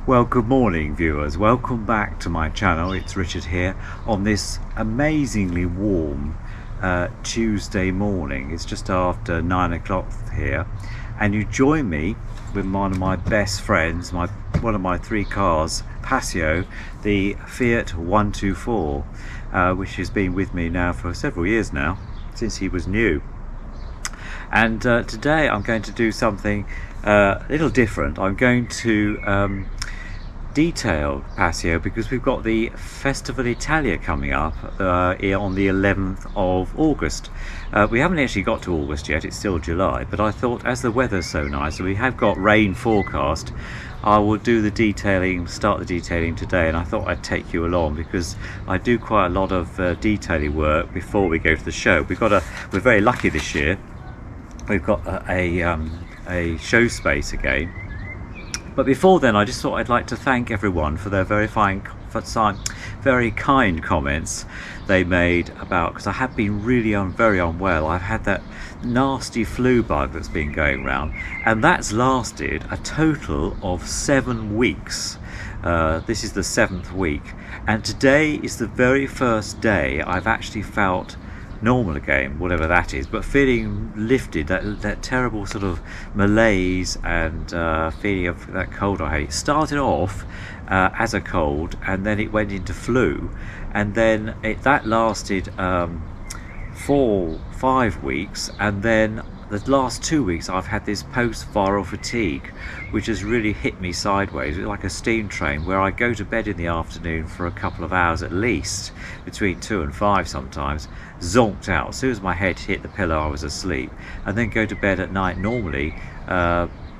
Well, good morning viewers, welcome back to my channel. It's Richard here on this amazingly warm Tuesday morning. It's just after 9 o'clock here, and you join me with one of my best friends, one of my three cars, Passio, the Fiat 124, which has been with me now for several years now, since he was new. And today I'm going to do something a little different. I'm going to detail Passio because we've got the Festival Italia coming up on the 11th of August. We haven't actually got to August yet, it's still July, but I thought as the weather's so nice and we have got rain forecast, I will do the detailing, start the detailing today, and I thought I'd take you along because I do quite a lot of detailing work before we go to the show. We're very lucky this year. We've got a show space again. But before then, I just thought I'd like to thank everyone for their very kind comments they made about, because I have been really very unwell. I've had that nasty flu bug that's been going around, and that's lasted a total of 7 weeks. This is the 7th week, and today is the very first day I've actually felt normal again, whatever that is, but feeling lifted. That terrible sort of malaise and feeling of that cold I had. It started off as a cold, and then it went into flu, and then that lasted 4-5 weeks, and then the last 2 weeks I've had this post-viral fatigue, which has really hit me sideways. It's like a steam train, where I go to bed in the afternoon for a couple of hours at least, between 2 and 5 sometimes, zonked out. As soon as my head hit the pillow I was asleep, and then go to bed at night normally,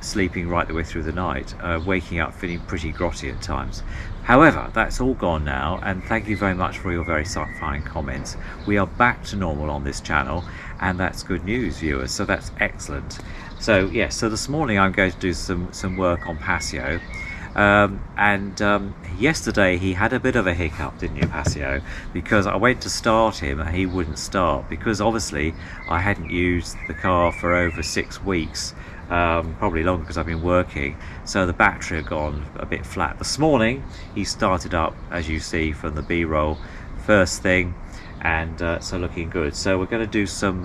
sleeping right the way through the night, waking up feeling pretty grotty at times. However, that's all gone now, and thank you very much for your very fine comments. We are back to normal on this channel, and that's good news, viewers, so that's excellent. So yes, so this morning I'm going to do some work on Passio, and yesterday he had a bit of a hiccup, didn't you, Passio? Because I went to start him and he wouldn't start, because obviously I hadn't used the car for over 6 weeks, probably longer because I've been working, so the battery had gone a bit flat. This morning he started up, as you see from the B-roll, first thing, and so looking good. So we're going to do some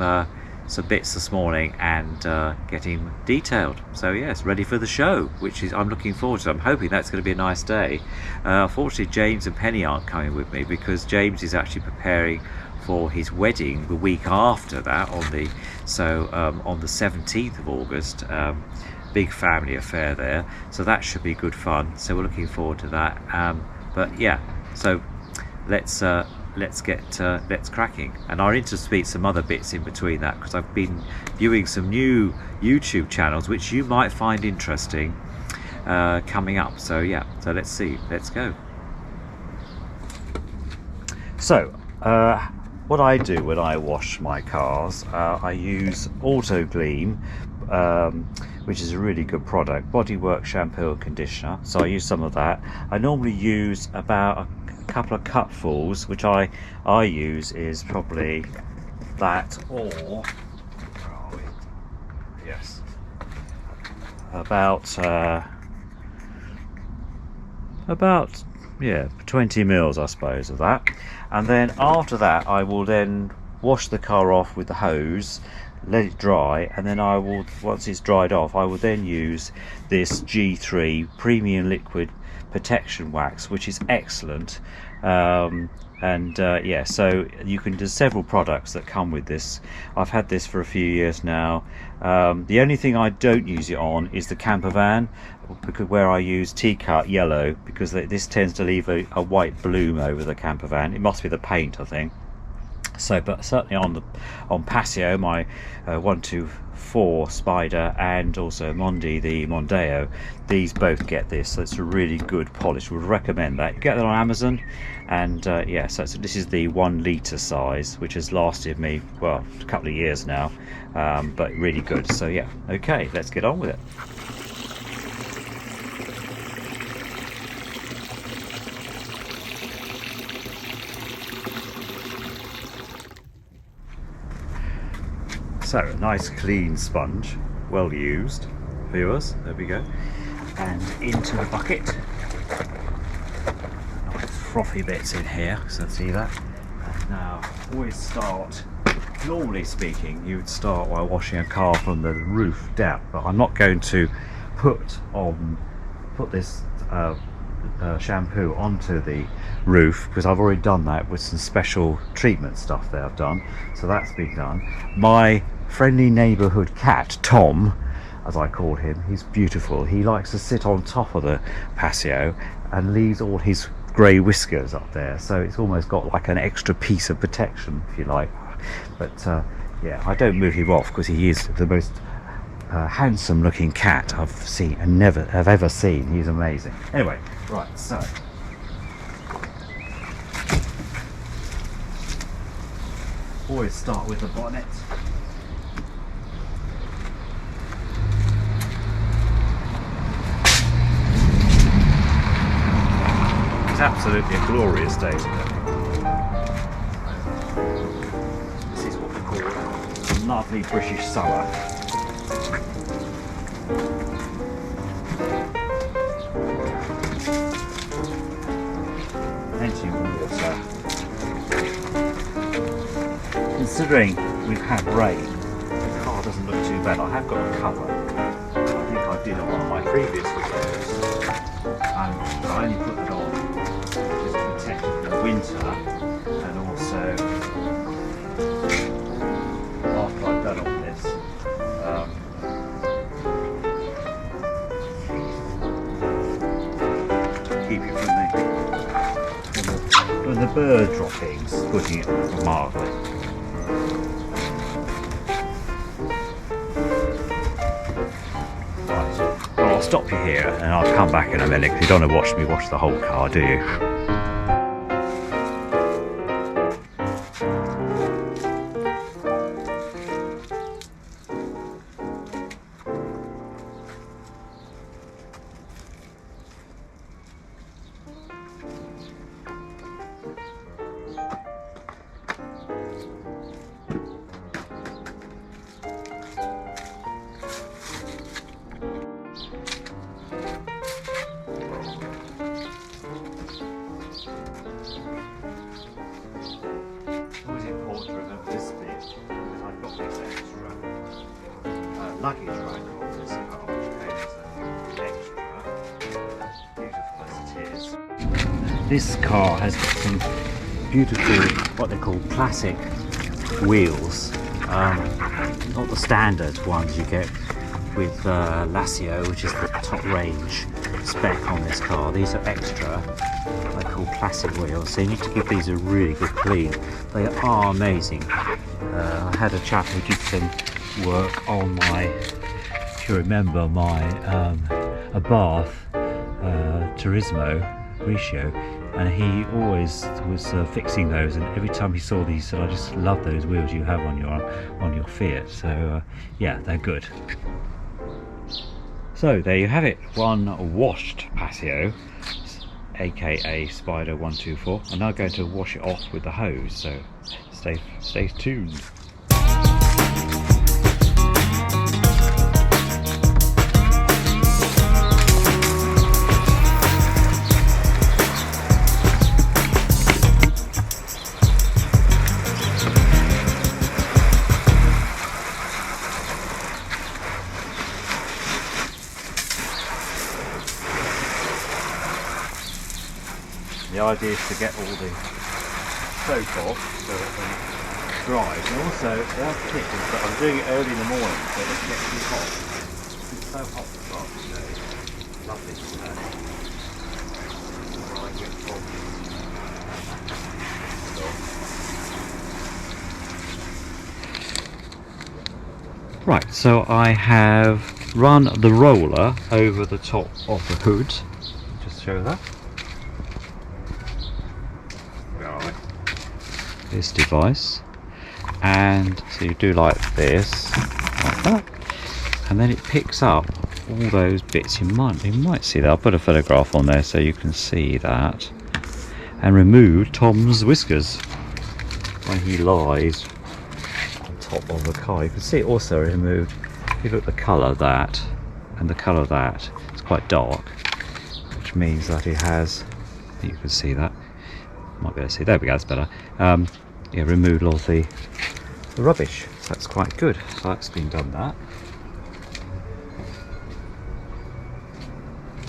bits this morning and get him detailed. So yes, ready for the show, which is I'm looking forward to. I'm hoping that's going to be a nice day. Unfortunately James and Penny aren't coming with me, because James is actually preparing for his wedding the week after that, on the 17th of August. Big family affair there, so that should be good fun, so we're looking forward to that. But yeah, so let's cracking, and I'll interspeed some other bits in between that, because I've been viewing some new YouTube channels which you might find interesting coming up. So yeah, so let's see, let's go. So what I do when I wash my cars, I use Auto Gleam, which is a really good product, bodywork shampoo and conditioner, so I use some of that. I normally use about a couple of cupfuls, which I use is probably that, or where are we? Yes, about yeah, 20 mils I suppose of that. And then after that I will then wash the car off with the hose, let it dry, and then I will, once it's dried off, I will then use this G3 premium liquid protection wax, which is excellent. Yeah, so you can do several products that come with this. I've had this for a few years now. The only thing I don't use it on is the camper van, because where I use T-cut yellow, because this tends to leave a white bloom over the camper van. It must be the paint, I think. So, but certainly on Passio, my 124 Spyder, and also Mondi, the Mondeo, these both get this. So it's a really good polish. Would recommend that. You get that on Amazon, and yeah, so this is the 1 litre size, which has lasted me, well, a couple of years now, but really good. So yeah, okay, let's get on with it. So a nice clean sponge, well used, viewers, there we go, and into the bucket. Nice frothy bits in here, so see that. And now always start, normally speaking, you would start by washing a car from the roof down, but I'm not going to put this shampoo onto the roof because I've already done that with some special treatment stuff that I've done, so that's been done. My friendly neighbourhood cat Tom, as I call him, he's beautiful. He likes to sit on top of the Passio and leaves all his grey whiskers up there, so it's almost got like an extra piece of protection, if you like. But yeah, I don't move him off because he is the most handsome looking cat I've seen and never have ever seen. He's amazing. Anyway, right, so always start with the bonnet. It's absolutely a glorious day today. This is what we call a lovely British summer. Plenty of water. Considering we've had rain, the car doesn't look too bad. I have got a cover. I think I did on one of my previous videos. And I only put it on just to protect it in the winter, and also after I've done all this, keep it from the bird droppings, putting it mildly. Right, well, I'll stop you here and I'll come back in a minute because you don't want to watch me wash the whole car, do you? Luggage rack on this car, which extra, beautiful as it is. This car has got some beautiful, what they call classic wheels, not the standard ones you get with Passio, which is the top range spec on this car. These are extra, they're called classic wheels, so you need to give these a really good clean. They are amazing. I had a chap who did some work on my, if you remember, my Abarth Turismo Riccio, and he always was fixing those, and every time he saw these, he said, I just love those wheels you have on your Fiat. So yeah, they're good. So there you have it, one washed Passio, aka Spyder 124. I'm now going to wash it off with the hose, so stay tuned. The idea is to get all the soap off so it can dry. And also, the other tip is that I'm doing it early in the morning so it doesn't get too hot. It's so hot this afternoon. Lovely today. Right, get right, so I have run the roller over the top of the hood. Just show that. This device, and so you do like this, like that, and then it picks up all those bits. You might see that. I'll put a photograph on there so you can see that, and remove Tom's whiskers when he lies on top of the car. You can see it also removed. If you look at the colour of that and the colour of that, it's quite dark, which which means that it has, you can see that, might be able to see, there we go, that's better. Yeah, removed all the rubbish, so that's quite good. So that's been done, that.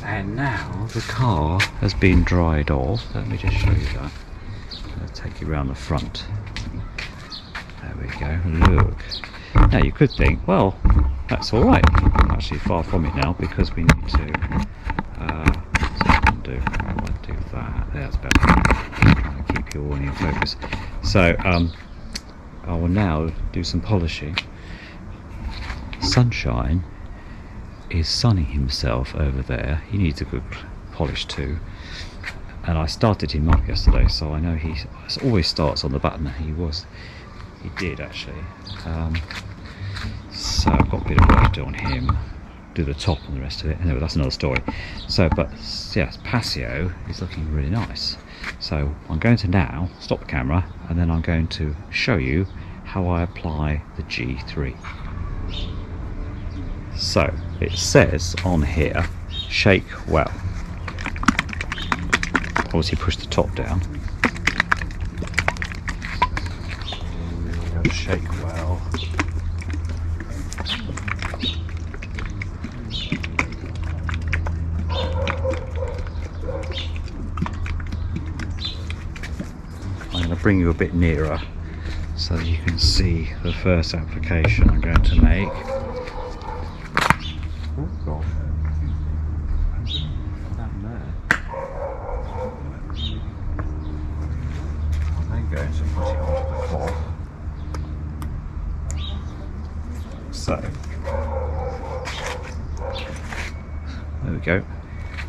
And now the car has been dried off. Let me just show you that. I'll take you around the front. There we go, look. Now you could think, well, that's alright. Actually far from it now, because we need to do that. That's better. Trying to keep you all in focus. So I will now do some polishing. Sunshine is sunning himself over there. He needs a good polish too. And I started him up yesterday, so I know he always starts on the button. He did actually. So I've got a bit of work to do on him. Do the top and the rest of it. Anyway, that's another story. So, but yes, Passio is looking really nice. So I'm going to now stop the camera, and then I'm going to show you how I apply the G3. So it says on here, shake well. Obviously push the top down. Shake well. I'm going to bring you a bit nearer so that you can see the first application I'm going to make. Oh God. Down there. I'm then going to put it onto the cloth. So, there we go.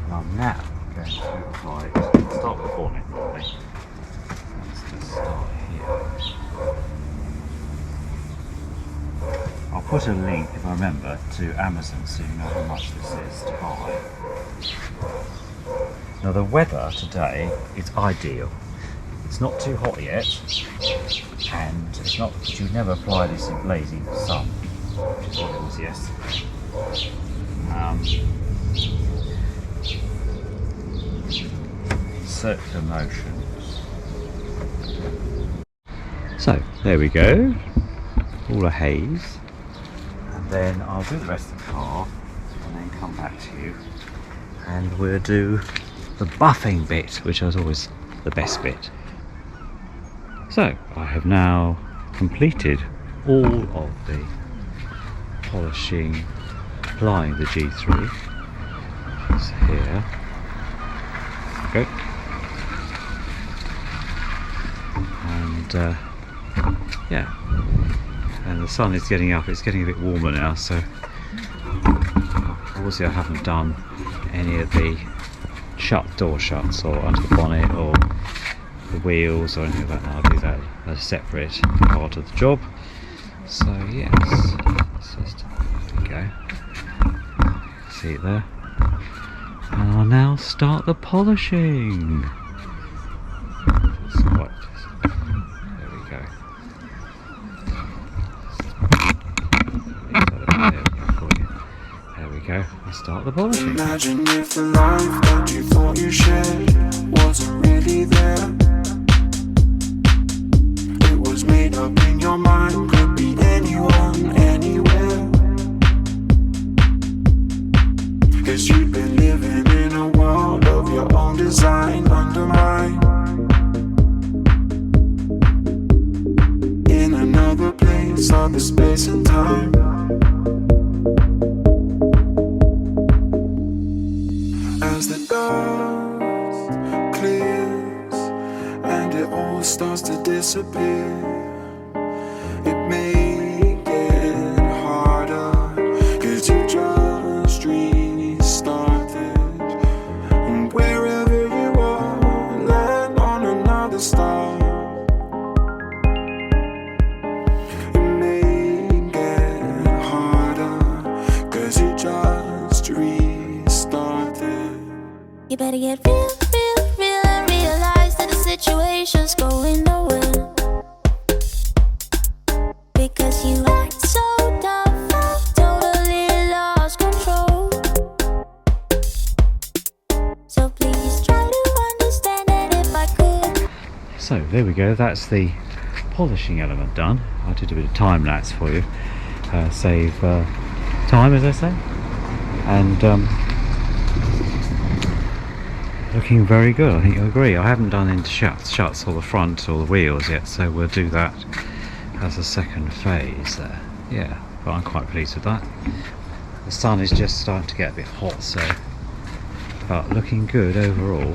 And I'm now going to apply it. Start with the bonnet, probably. Let's just start here. I'll put a link, if I remember, to Amazon so you know how much this is to buy. Now the weather today is ideal. It's not too hot yet, and it's not, but you never apply this in blazing sun, which is what it was yesterday. Circular motions. So there we go, all a haze, and then I'll do the rest of the car and then come back to you, and we'll do the buffing bit, which is always the best bit. So I have now completed all of the polishing, applying the G3. It's here. Okay. And yeah, and the sun is getting up. It's getting a bit warmer now, so obviously I haven't done any of the door shuts or under the bonnet or the wheels or anything like that. I'll do that as a separate part of the job. So yes, let's just, there we go. See it there. And I'll now start the polishing. There we go. There we go. I'll start the polishing. Imagine if the life that you thought you shared wasn't really there. It was made up in your mind, could be anyone, anywhere. 'Cause you've been living in a world of your own design, undermined. In another place, other space and time. As the dust clears and it all starts to disappear, it may get harder, 'cause you just restarted. And wherever you are, land on another star. It may get harder, 'cause you just restarted. You better get real, real, real, and realize that the situation's going nowhere. Because you act so tough, I've totally lost control. So there we go, that's the polishing element done. I did a bit of time lapse for you, save time, as I say, and looking very good. I think you'll agree. I haven't done into shuts or the front or the wheels yet, so we'll do that as a second phase there. Yeah, but I'm quite pleased with that. The sun is just starting to get a bit hot, so, but looking good overall.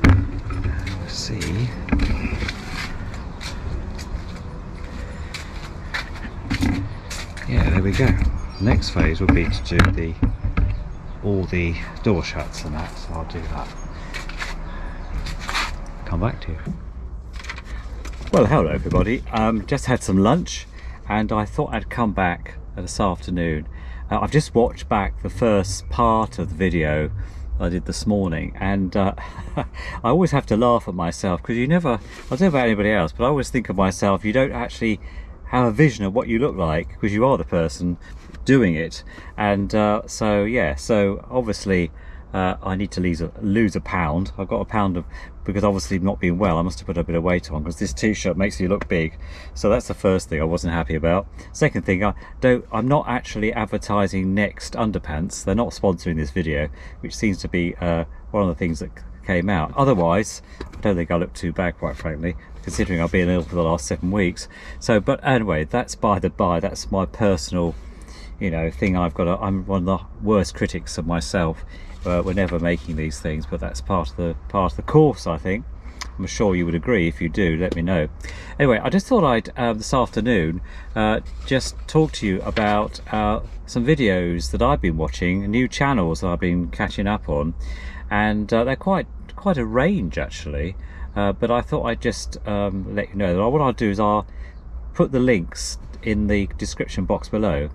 We'll see. Yeah, there we go. Next phase will be to do all the door shuts and that, so I'll do that. Come back to you. Well, hello everybody. Just had some lunch and I thought I'd come back this afternoon. I've just watched back the first part of the video I did this morning, and I always have to laugh at myself because I don't know about anybody else, but I always think of myself, you don't actually have a vision of what you look like because you are the person doing it. And so yeah, so obviously I need to lose a pound. I've got a pound of, because obviously not being well, I must have put a bit of weight on because this t-shirt makes you look big. So that's the first thing I wasn't happy about. Second thing, I'm not actually advertising Next underpants. They're not sponsoring this video, which seems to be one of the things that came out. Otherwise, I don't think I look too bad, quite frankly, considering I've been ill for the last 7 weeks. So, but anyway, that's by the by. That's my personal, you know, thing. I'm one of the worst critics of myself whenever making these things, but that's part of the course, I think. I'm sure you would agree. If you do, let me know. Anyway, I just thought I'd this afternoon just talk to you about some videos that I've been watching, new channels that I've been catching up on, and they're quite a range actually. But I thought I'd just let you know that what I'll do is I'll put the links in the description box below.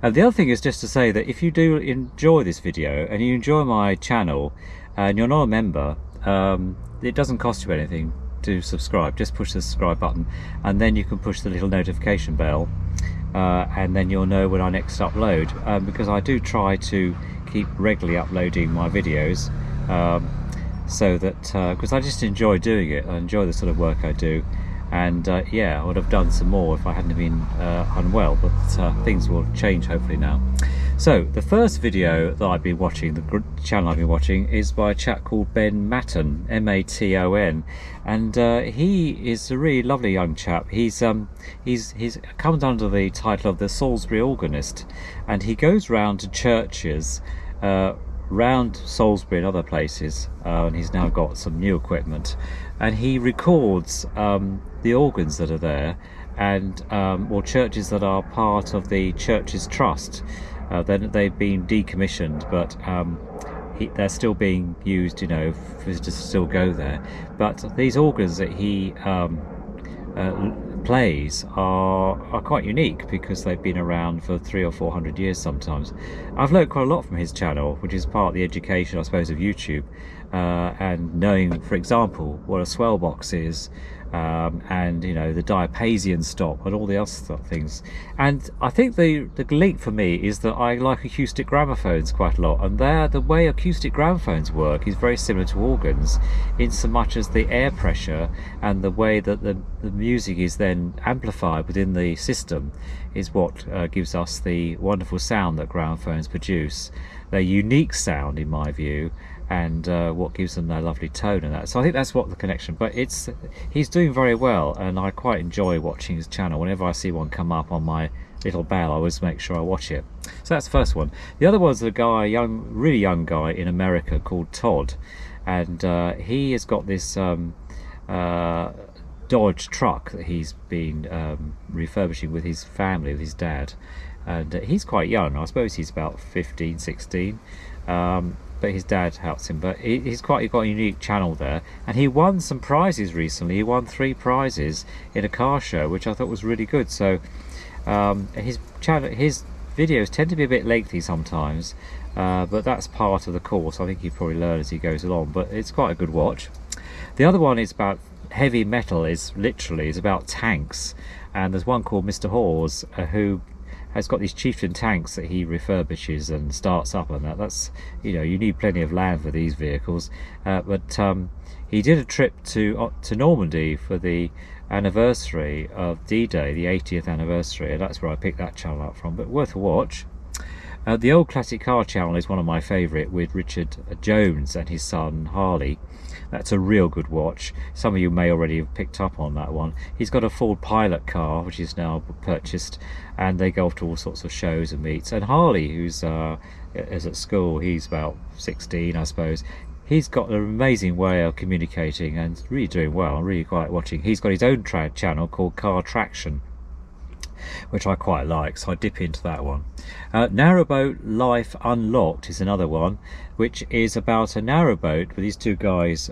And the other thing is just to say that if you do enjoy this video and you enjoy my channel and you're not a member, it doesn't cost you anything to subscribe. Just push the subscribe button and then you can push the little notification bell, and then you'll know when I next upload, because I do try to keep regularly uploading my videos, so that because I just enjoy doing it. I enjoy the sort of work I do, and yeah, I would have done some more if I hadn't been unwell, but things will change hopefully now. So the first video that I've been watching, the channel I've been watching, is by a chap called Ben Maton, M-A-T-O-N, and he is a really lovely young chap. He's comes under the title of the Salisbury Organist, and he goes round to churches round Salisbury and other places, and he's now got some new equipment, and he records the organs that are there, and or churches that are part of the church's trust. They've been decommissioned, but they're still being used, you know, for visitors to still go there. But these organs that he plays are quite unique because they've been around for 300 or 400 years sometimes. I've learned quite a lot from his channel, which is part of the education, I suppose, of YouTube, and knowing, for example, what a swell box is, and you know, the diapason stop and all the other things. And I think the link for me is that I like acoustic gramophones quite a lot, and the way acoustic gramophones work is very similar to organs, in so much as the air pressure and the way that the music is then amplified within the system is what gives us the wonderful sound that gramophones produce. Their unique sound, in my view, and what gives them their lovely tone and that. So I think that's what the connection, but he's doing very well, and I quite enjoy watching his channel. Whenever I see one come up on my little bell, I always make sure I watch it. So that's the first one. The other one's a guy, really young guy in America called Todd, and he has got this Dodge truck that he's been refurbishing with his family, with his dad, and he's quite young. I suppose he's about 15, 16, but his dad helps him. But he's got a unique channel there, and he won some prizes recently. He won 3 prizes in a car show, which I thought was really good. So his videos tend to be a bit lengthy sometimes, but that's part of the course. I think you probably learn as he goes along, but it's quite a good watch. The other one is about heavy metal, is about tanks, and there's one called Mr. Hawes who has got these Chieftain tanks that he refurbishes and starts up, and that's, you know, you need plenty of land for these vehicles. But he did a trip to Normandy for the anniversary of D-Day, the 80th anniversary, and that's where I picked that channel up from, but worth a watch. The Old Classic Car channel is one of my favourite, with Richard Jones and his son Harley. That's a real good watch. Some of you may already have picked up on that one. He's got a Ford Pilot car, which is now purchased, and they go off to all sorts of shows and meets. And Harley, who's is at school, he's about 16, I suppose. He's got an amazing way of communicating and really doing well. I'm really quite watching. He's got his own channel called Car Traction, which I quite like, so I dip into that one. Narrowboat Life Unlocked is another one, which is about a narrowboat with these two guys,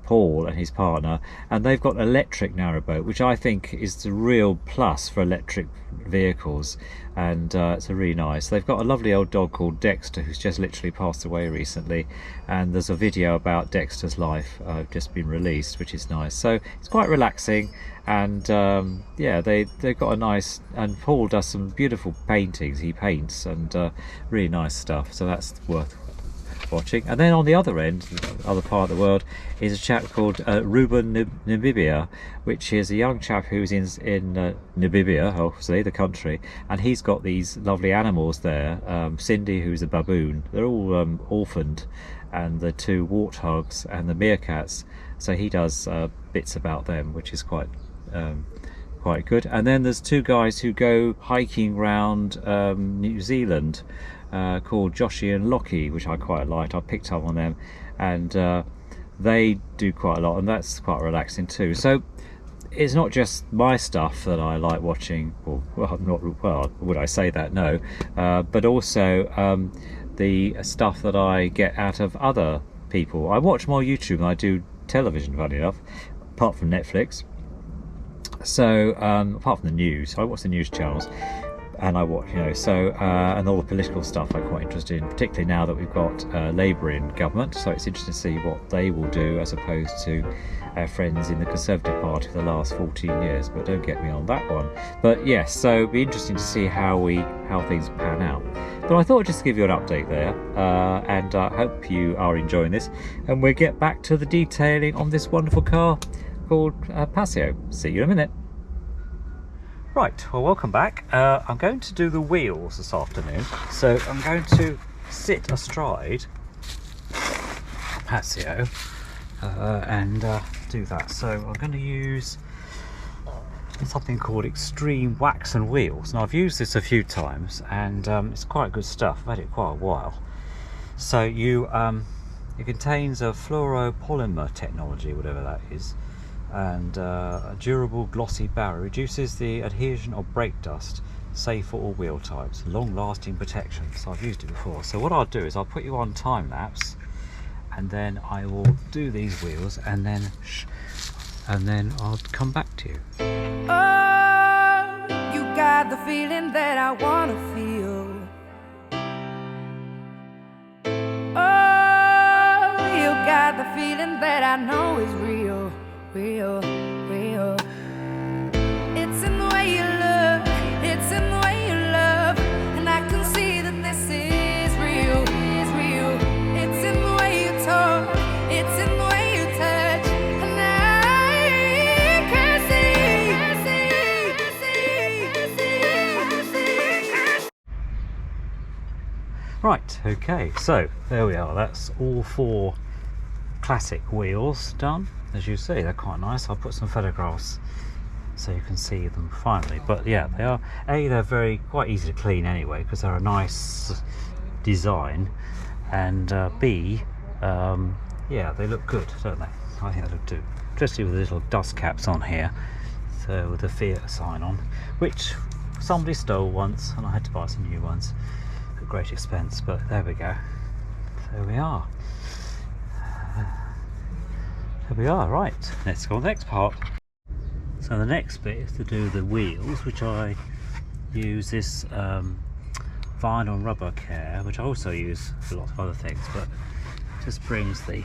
Paul and his partner, and they've got an electric narrowboat, which I think is the real plus for electric vehicles, and it's a really nice. They've got a lovely old dog called Dexter, who's just literally passed away recently, and there's a video about Dexter's life just been released, which is nice. So it's quite relaxing, and yeah, they've got a nice, and Paul does some beautiful paintings, he paints, and really nice stuff, so that's worth watching. And then on the other end, the other part of the world, is a chap called Ruben Namibia, which is a young chap who's in Namibia, obviously the country, and he's got these lovely animals there. Cindy, who's a baboon, they're all orphaned, and the two warthogs and the meerkats, so he does bits about them, which is quite good. And then there's two guys who go hiking around New Zealand, called Joshy and Lockie, which I quite liked. I picked up on them, and they do quite a lot, and that's quite relaxing too. So it's not just my stuff that I like watching, or well, would I say that? No, but also the stuff that I get out of other people. I watch more YouTube than I do television, funny enough, apart from Netflix. So apart from the news, I watch the news channels, and I watch, you know, so and all the political stuff I'm quite interested in, particularly now that we've got Labour in government. So it's interesting to see what they will do as opposed to our friends in the Conservative Party for the last 14 years. But don't get me on that one. But yes, so it'll be interesting to see how things pan out. But I thought I'd just give you an update there, and I hope you are enjoying this. And we'll get back to the detailing on this wonderful car called Passio. See you in a minute. Right, well, welcome back. I'm going to do the wheels this afternoon, so I'm going to sit astride Passio and do that. So I'm going to use something called Extreme Wax and Wheels. Now, I've used this a few times, and it's quite good stuff. I've had it quite a while. So it contains a fluoropolymer technology, whatever that is, and a durable glossy barrier, reduces the adhesion of brake dust, safe for all wheel types, long-lasting protection. So I've used it before. So what I'll do is I'll put you on time lapse, and then I will do these wheels, and then I'll come back to you. Oh, you got the feeling that I wanna feel. Oh, you got the feeling that I know is real. Real. It's in the way you look, it's in the way you love, and I can see that this is real. It's in the way you talk, it's in the way you touch, and I can see. Right, okay, so there we are. That's all 4 classic wheels done. As you see, they're quite nice. I'll put some photographs so you can see them finally. But yeah, they are, they're quite easy to clean anyway, because they're a nice design, and B, yeah, they look good, don't they? I think they look good, especially with the little dust caps on here, so with the Fiat sign on, which somebody stole once, and I had to buy some new ones at great expense. But there we go, there we are. There we are. Right, let's go on the next part. So the next bit is to do the wheels, which I use this vinyl and rubber care, which I also use for lots of other things, but just brings the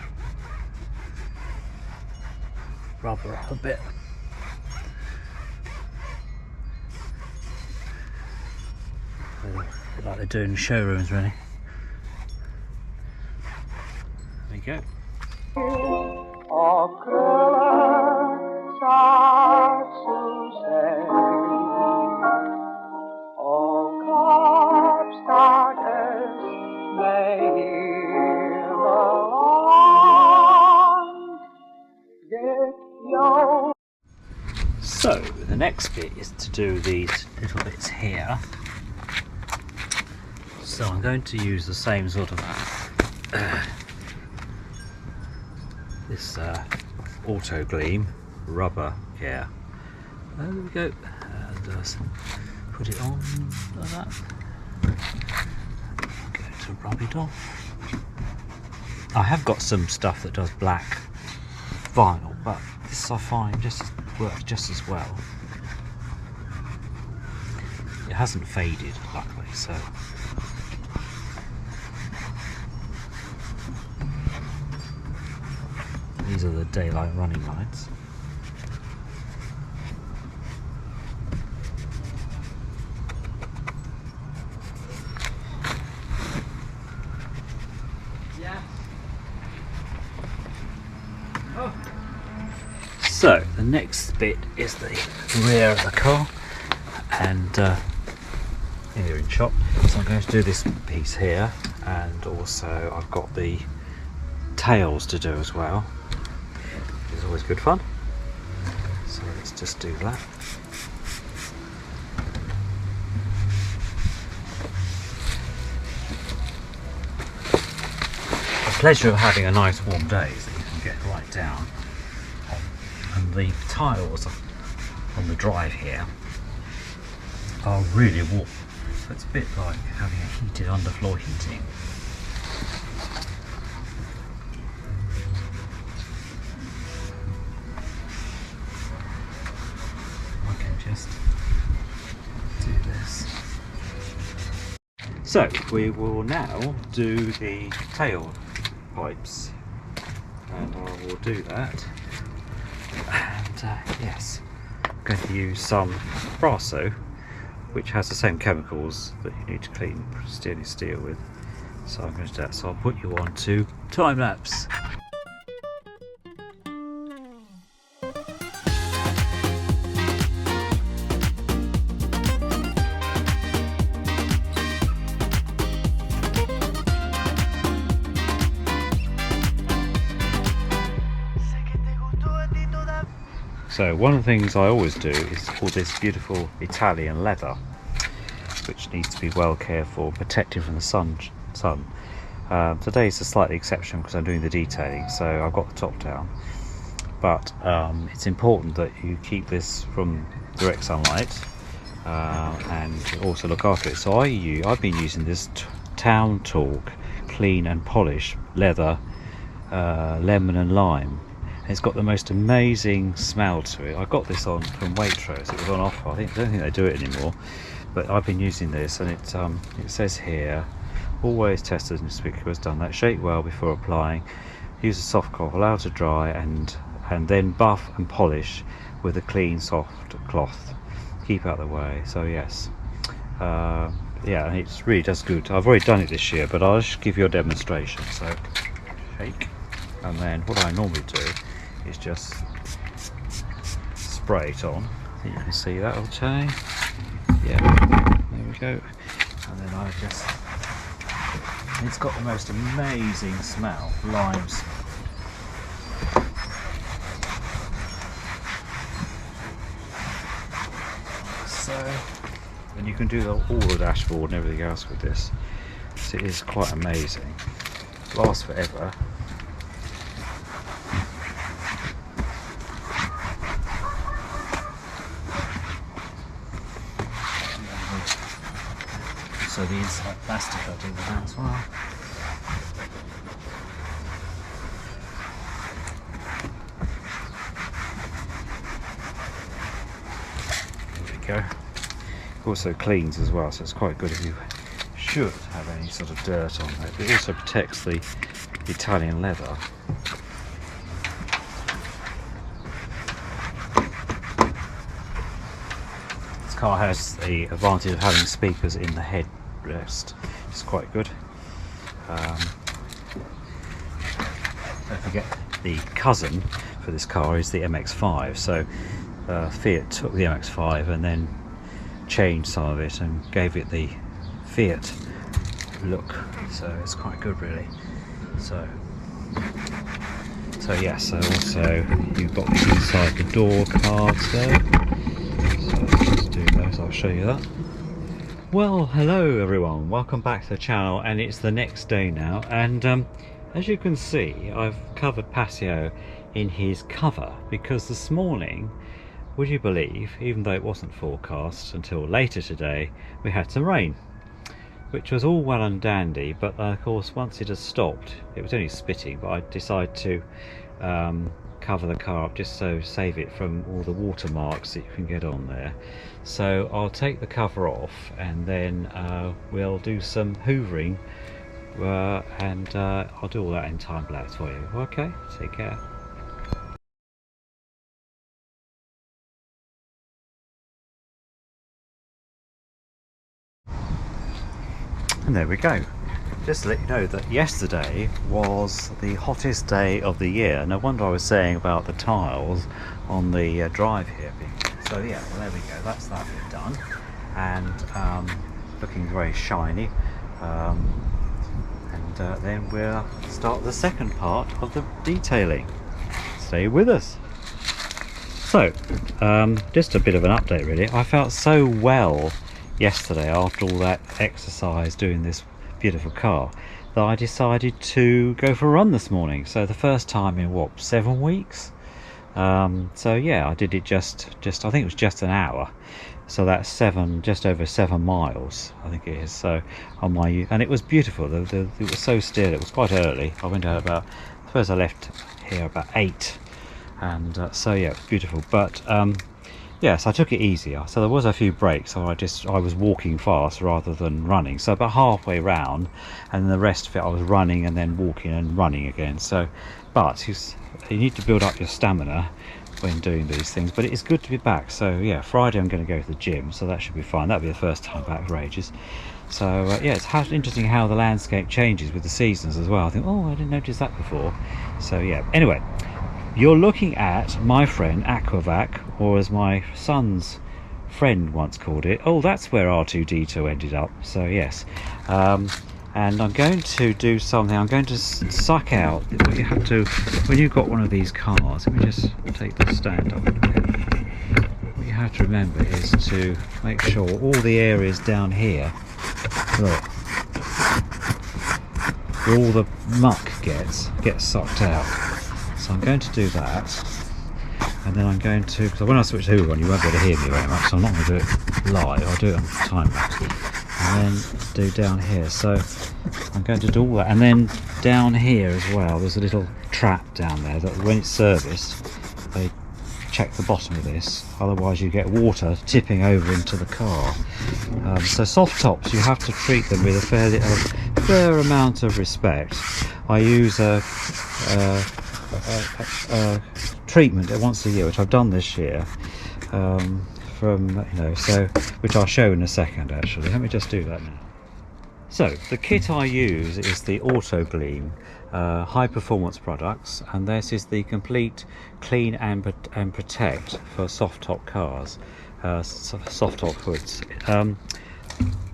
rubber up a bit. like they do in showrooms, really. There you go. So the next bit is to do these little bits here. So I'm going to use the same sort of this auto gleam rubber here. There we go, and just put it on like that. Going to rub it off. I have got some stuff that does black vinyl, but this I find just works just as well. It hasn't faded, luckily, so. These are the daylight running lights. Yeah. Oh. So the next bit is the rear of the car, and here in shop. So I'm going to do this piece here, and also I've got the tails to do as well. It's always good fun. So let's just do that. The pleasure of having a nice warm day is that you can get right down. And the tiles on the drive here are really warm. So it's a bit like having a heated underfloor heating. Just do this. So we will now do the tail pipes, and I will do that. And yes, I'm going to use some Passio, which has the same chemicals that you need to clean stainless steel with. So I'm going to do that. So I'll put you on to time lapse. So one of the things I always do is all this beautiful Italian leather, which needs to be well cared for, protected from the sun. Today is a slightly exception because I'm doing the detailing, so I've got the top down. But it's important that you keep this from direct sunlight and also look after it. So I've been using this Town Talk Clean and Polish leather, lemon and lime. It's got the most amazing smell to it. I got this on from Waitrose. It was on offer. I don't think they do it anymore, but I've been using this, and it says here, always test as inconspicuous. Done that. Shake well before applying. Use a soft cloth, allow to dry, and then buff and polish with a clean, soft cloth. Keep out of the way. So yes, yeah, it really does good. I've already done it this year, but I'll just give you a demonstration. So shake, and then what I normally do is just spray it on. I think you can see that, okay? Yeah, there we go. And then I just, it's got the most amazing smell, lime smell. So, and you can do all the dashboard and everything else with this. So it is quite amazing. It lasts forever. So the inside plastic I do with that as well. There we go. It also cleans as well, so it's quite good if you should have any sort of dirt on it. It also protects the Italian leather. So car has the advantage of having speakers in the headrest. It's quite good. Don't forget, the cousin for this car is the MX-5. So Fiat took the MX-5 and then changed some of it and gave it the Fiat look. So it's quite good, really. So yes, so also you've got the inside the door cards there. So let's just do those, I'll show you that. Well, hello everyone, welcome back to the channel, and it's the next day now, and as you can see, I've covered Passio in his cover, because this morning, would you believe, even though it wasn't forecast until later today, we had some rain, which was all well and dandy, but of course once it had stopped, it was only spitting, but I decided to cover the car up just so save it from all the watermarks that you can get on there. So I'll take the cover off, and then we'll do some hoovering, and I'll do all that in time lapse for you. Okay, take care. And there we go. Just to let you know that yesterday was the hottest day of the year. No wonder I was saying about the tiles on the drive here. So yeah, well, there we go. That's that bit done, and looking very shiny. Then we'll start the second part of the detailing. Stay with us. So, just a bit of an update, really. I felt so well yesterday after all that exercise doing this beautiful car that I decided to go for a run this morning. So the first time in what, 7 weeks? So yeah, I did it just I think it was just an hour, so that's just over 7 miles I think it is. So on my, and it was beautiful. It was so still. It was quite early. I went out about, I suppose I left here about 8, and so yeah, it was beautiful. But yes, I took it easier. So there was a few breaks, so I was walking fast rather than running. So about halfway round, and the rest of it I was running and then walking and running again. So, but you need to build up your stamina when doing these things. But it is good to be back. So yeah, Friday I'm going to go to the gym, so that should be fine. That'll be the first time back for ages. So yeah, it's interesting how the landscape changes with the seasons as well. I think, oh, I didn't notice that before. So yeah, anyway. You're looking at my friend Aquavac, or as my son's friend once called it, oh, that's where R2D2 ended up. So yes, and I'm going to do something. I'm going to suck out what you have to when you've got one of these cars. Let me just take the stand up. What you have to remember is to make sure all the areas down here, look, where all the muck gets sucked out. So I'm going to do that, and then I'm going to, because when I switch Hoover on, you won't be able to hear me very much, so I'm not going to do it live. I'll do it on time lapse, and then do down here. So I'm going to do all that, and then down here as well, there's a little trap down there that when it's serviced, they check the bottom of this, otherwise you get water tipping over into the car. So soft tops, you have to treat them with a fair amount of respect. I use a treatment once a year, which I've done this year, so which I'll show in a second. Actually, let me just do that now. So the kit I use is the Auto Gleam high performance products, and this is the complete clean and protect for soft top cars, soft top hoods.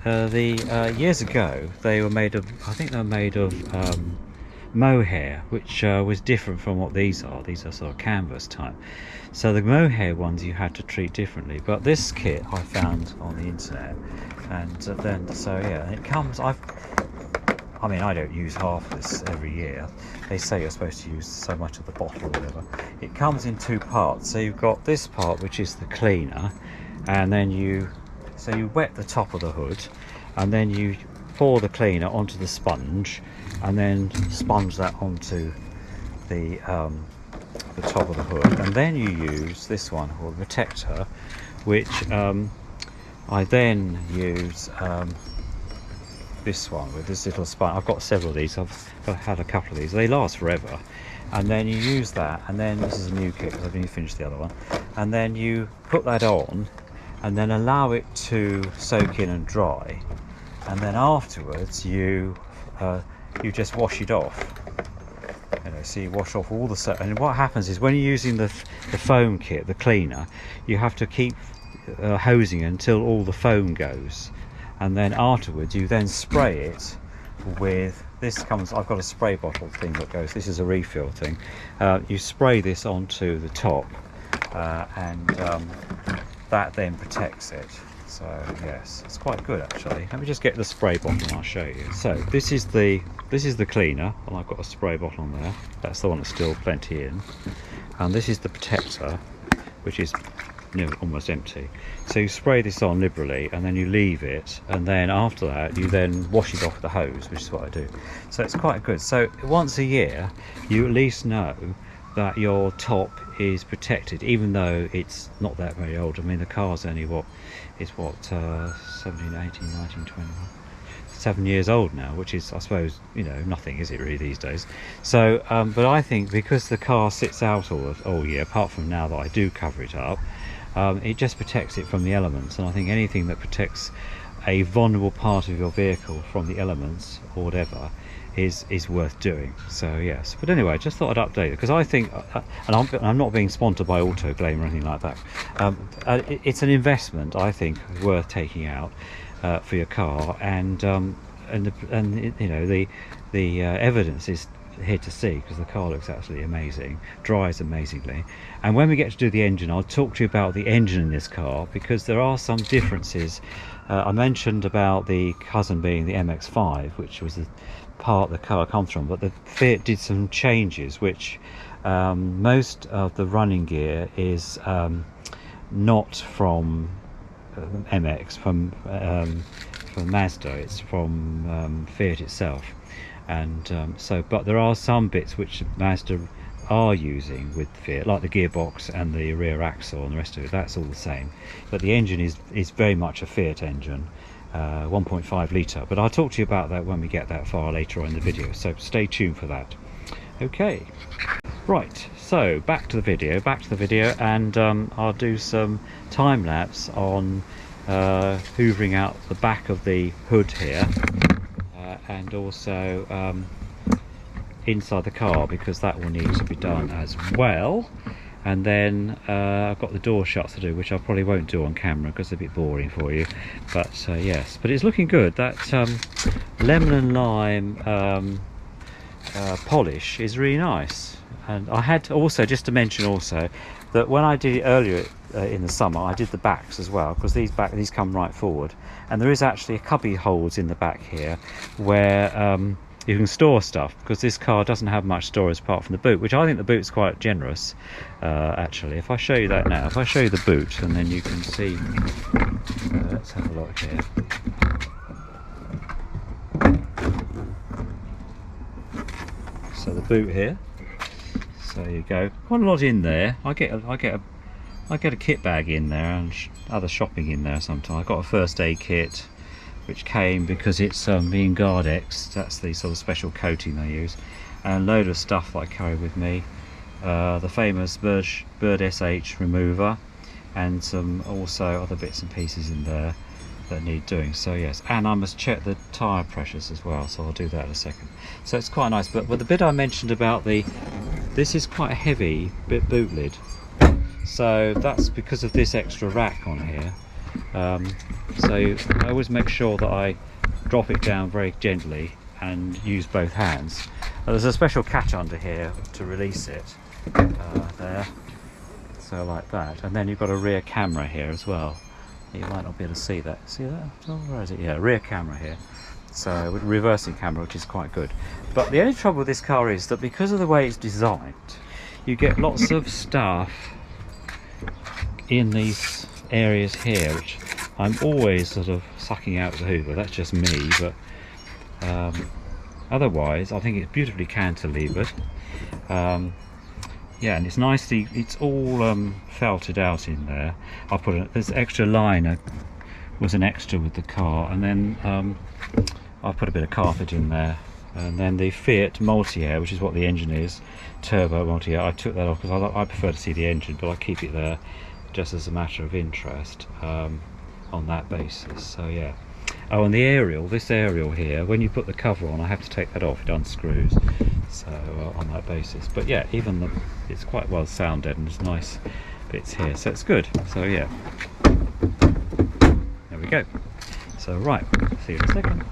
Years ago they were made of, I think they're made of mohair, which was different from what these are. These are sort of canvas type. So the mohair ones you had to treat differently, but this kit I found on the internet, and then so yeah, it comes. I mean, I don't use half of this every year. They say you're supposed to use so much of the bottle or whatever. It comes in 2 parts. So you've got this part, which is the cleaner, and then you wet the top of the hood, and then you pour the cleaner onto the sponge, and then sponge that onto the top of the hood, and then you use this one called protector, which I then use this one with this little sponge. I've got several of these. I've had a couple of these. They last forever. And then you use that, and then this is a new kit because I've only finished the other one, and then you put that on, and then allow it to soak in and dry, and then afterwards you just wash it off. You know, so you wash off all the and what happens is when you're using the foam kit, the cleaner, you have to keep hosing it until all the foam goes, and then afterwards you then spray it with I've got a spray bottle thing that goes, this is a refill thing. You spray this onto the top, and that then protects it. So yes, it's quite good actually. Let me just get the spray bottle and I'll show you. So this is the cleaner, and I've got a spray bottle on there. That's the one that's still plenty in, and this is the protector, which is almost empty. So you spray this on liberally, and then you leave it, and then after that you then wash it off with the hose, which is what I do. So it's quite good. So once a year you at least know that your top is protected, even though it's not that very old. I mean, the car's only 17, 18, 19, 20, 7 years old now, which is, I suppose, nothing, is it really these days? So but I think because the car sits out all year, apart from now that I do cover it up, it just protects it from the elements. And I think anything that protects a vulnerable part of your vehicle from the elements or whatever is worth doing. So yes, but anyway, I just thought I'd update it, because I think, and I'm not being sponsored by Autoglame or anything like that, it's an investment I think worth taking out for your car, and the evidence is here to see, because the car looks absolutely amazing, drives amazingly. And when we get to do the engine, I'll talk to you about the engine in this car, because there are some differences. I mentioned about the cousin being the MX-5, which was the part the car comes from, but the Fiat did some changes, which most of the running gear is not from MX, from Mazda, it's from Fiat itself. And but there are some bits which Mazda are using with Fiat, like the gearbox and the rear axle and the rest of it. That's all the same, but the engine is very much a Fiat engine, 1.5 litre, but I'll talk to you about that when we get that far later on in the video, so stay tuned for that. Okay, right, so back to the video, and I'll do some time lapse on hoovering out the back of the hood here, and also inside the car, because that will need to be done as well. And then I've got the door shuts to do, which I probably won't do on camera because it's a bit boring for you, but yes, but it's looking good. That lemon and lime polish is really nice. And I had to also, just to mention also, that when I did it earlier in the summer, I did the backs as well, because these come right forward, and there is actually a cubby holes in the back here where you can store stuff, because this car doesn't have much storage apart from the boot, which I think the boot's quite generous actually. If I show you that now, if I show you the boot, and then you can see, let's have a look here. So the boot here, so you go, quite a lot in there. I get a kit bag in there and other shopping in there sometimes. I've got a first aid kit, which came because it's being Gardex, that's the sort of special coating they use, and a load of stuff that I carry with me, the famous Bird SH remover, and some also other bits and pieces in there that need doing. So yes, and I must check the tyre pressures as well, so I'll do that in a second. So it's quite nice, but the bit I mentioned about this is quite a heavy boot lid, so that's because of this extra rack on here. So I always make sure that I drop it down very gently and use both hands. There's a special catch under here to release it, there, so like that. And then you've got a rear camera here as well. You might not be able to see that. See that? Oh, where is it? Yeah, rear camera here. So with reversing camera, which is quite good. But the only trouble with this car is that because of the way it's designed, you get lots of stuff in these areas here, which I'm always sort of sucking out with the hoover. That's just me, but otherwise I think it's beautifully cantilevered. Yeah, and it's nicely, it's all felted out in there. I put this extra liner was an extra with the car, and then I put a bit of carpet in there, and then the Fiat multi-air, which is what the engine is, turbo multi-air, I took that off because I prefer to see the engine, but I keep it there just as a matter of interest on that basis. So yeah. Oh, and the aerial, this aerial here, when you put the cover on, I have to take that off, it unscrews. So on that basis, but yeah, even it's quite well sounded and there's nice bits here, so it's good. So yeah, there we go. So right, see you in a second.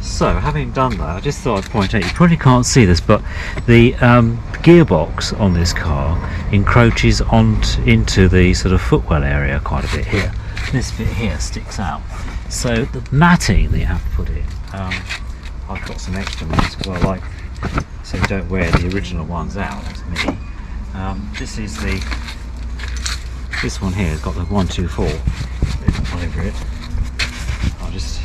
So, having done that, I just thought I'd point out, you probably can't see this, but the gearbox on this car encroaches into the sort of footwell area quite a bit here. This bit here sticks out. So the matting that you have to put in, I've got some extra ones because I like, so you don't wear the original ones out, me. This one here has got the 124 over it. I'll just...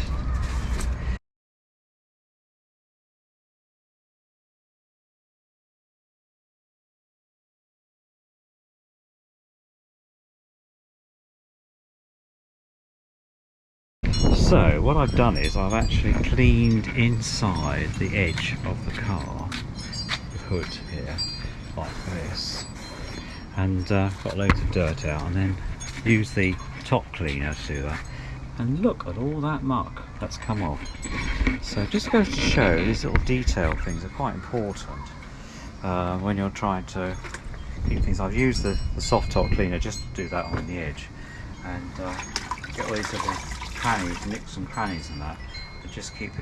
So what I've done is I've actually cleaned inside the edge of the car, the hood here, like this, and got loads of dirt out, and then used the top cleaner to do that. And look at all that muck that's come off. So it just goes to show these little detail things are quite important when you're trying to keep things. I've used the soft top cleaner just to do that on the edge, and get all these little crannies, nicks and crannies and that, to just keep the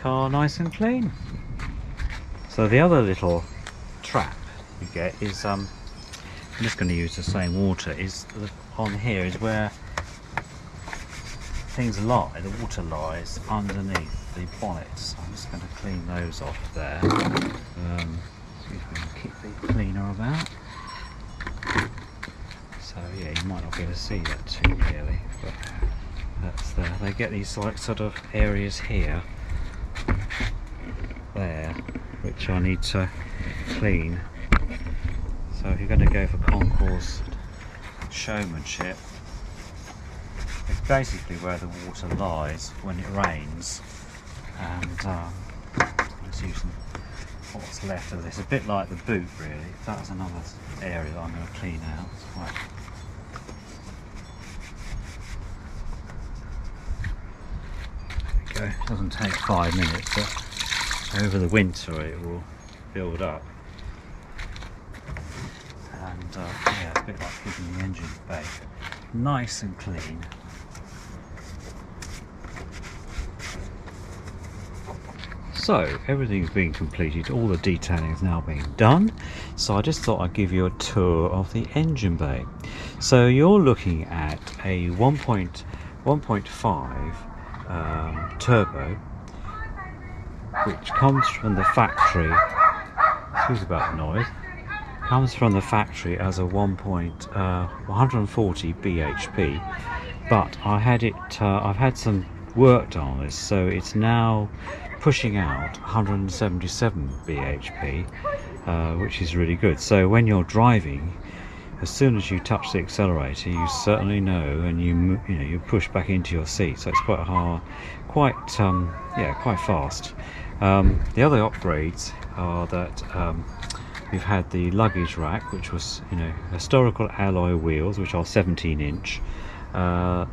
car nice and clean. So the other little trap you get is, I'm just going to use the same water, is on here is where things lie, the water lies underneath the bonnet. So I'm just going to clean those off there. See if we can keep the cleaner about. So yeah, you might not be able to see that too clearly, but that's there. They get these like sort of areas here, there, which I need to clean. So if you're going to go for concours showmanship, it's basically where the water lies when it rains. And let's use what's left of this, a bit like the boot really. That's another area that I'm going to clean out. It's quite... It doesn't take 5 minutes, but over the winter it will build up, and yeah, it's a bit like keeping the engine bay nice and clean. So everything's been completed, all the detailing is now being done, so I just thought I'd give you a tour of the engine bay. So you're looking at a 1.5 turbo, which comes from the factory, excuse about the noise, comes from the factory as a 140 bhp, but I had it, I've had some work done on this, so it's now pushing out 177 bhp, which is really good. So when you're driving, as soon as you touch the accelerator, you certainly know, and you push back into your seat. So it's quite hard, quite fast. The other upgrades are that we've had the luggage rack, which was historical alloy wheels, which are 17-inch,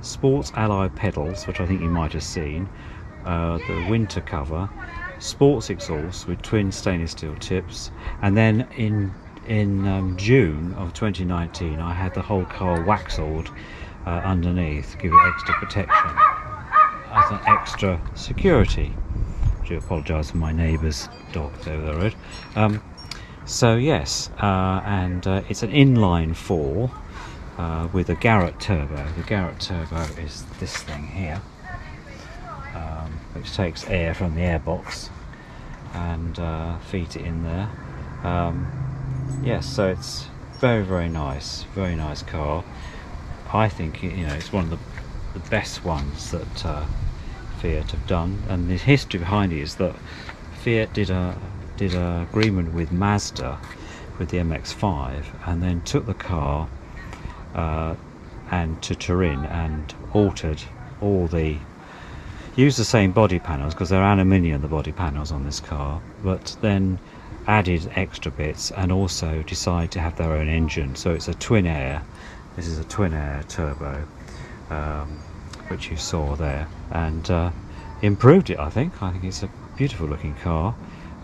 sports alloy pedals, which I think you might have seen, the winter cover, sports exhaust with twin stainless steel tips, and then in June of 2019 I had the whole car waxed underneath to give it extra protection as an extra security. I do apologise for my neighbour's dog over the road. So yes, and it's an inline 4 with a Garrett turbo. The Garrett turbo is this thing here, which takes air from the airbox and feeds it in there. Yes, so it's very nice car. I think it's one of the best ones that Fiat have done, and the history behind it is that Fiat did a did an agreement with Mazda with the MX-5, and then took the car and to Turin and altered used the same body panels because they're aluminium, the body panels on this car, but then added extra bits and also decided to have their own engine. So it's a twin air. This is a twin air turbo, which you saw there, and improved it. I think it's a beautiful looking car,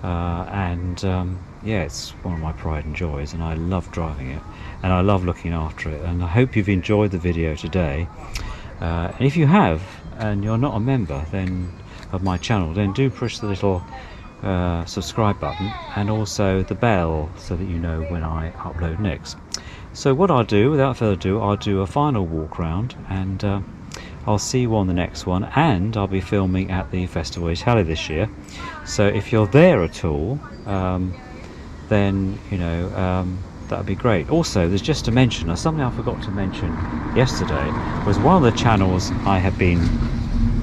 and yeah, it's one of my pride and joys, and I love driving it, and I love looking after it. And I hope you've enjoyed the video today, and if you have and you're not a member then of my channel, then do push the little subscribe button and also the bell so that you know when I upload next. So what I'll do, without further ado, I'll do a final walk round, and I'll see you on the next one, and I'll be filming at the Festival Italia this year. So if you're there at all, then you know, that would be great. Also, there's just to mention, something I forgot to mention yesterday, was one of the channels I have been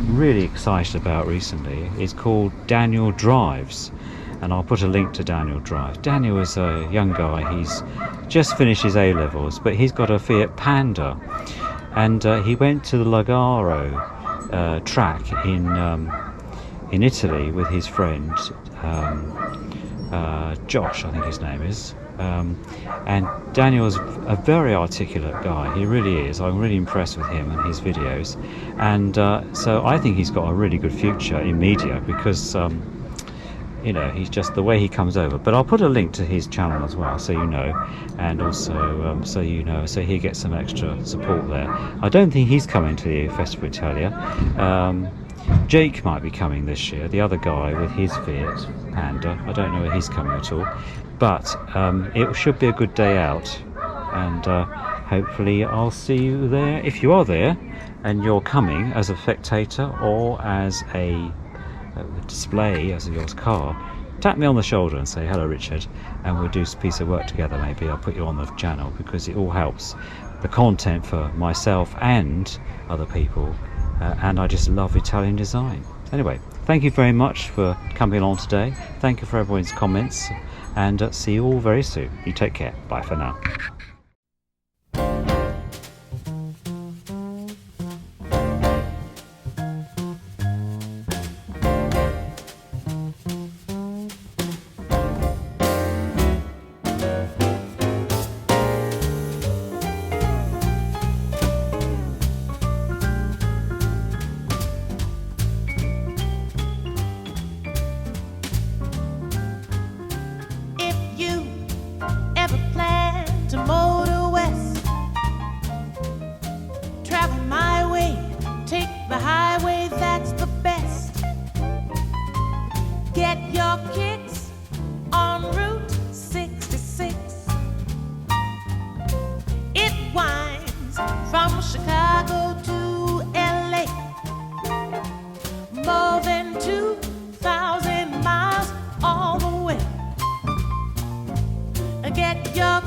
really excited about recently is called Daniel Drives, and I'll put a link to Daniel Drives. Daniel is a young guy, he's just finished his A-levels, but he's got a Fiat Panda, and he went to the Lagaro track in Italy with his friend Josh, I think his name is. And Daniel's a very articulate guy, he really is. I'm really impressed with him and his videos, and so I think he's got a really good future in media because you know, he's just the way he comes over. But I'll put a link to his channel as well, so you know, and also so you know, so he gets some extra support there. I don't think he's coming to the Festival Italia. Jake might be coming this year, the other guy with his Fiat Panda. I don't know if he's coming at all, but it should be a good day out, and hopefully I'll see you there. If you are there and you're coming as a spectator or as a display as your car, tap me on the shoulder and say hello Richard, and we'll do a piece of work together. Maybe I'll put you on the channel because it all helps the content for myself and other people, and I just love Italian design. Anyway, thank you very much for coming along today. Thank you for everyone's comments, and see you all very soon. You take care. Bye for now. Get your kicks on Route 66. It winds from Chicago to LA, more than 2,000 miles all the way. Get your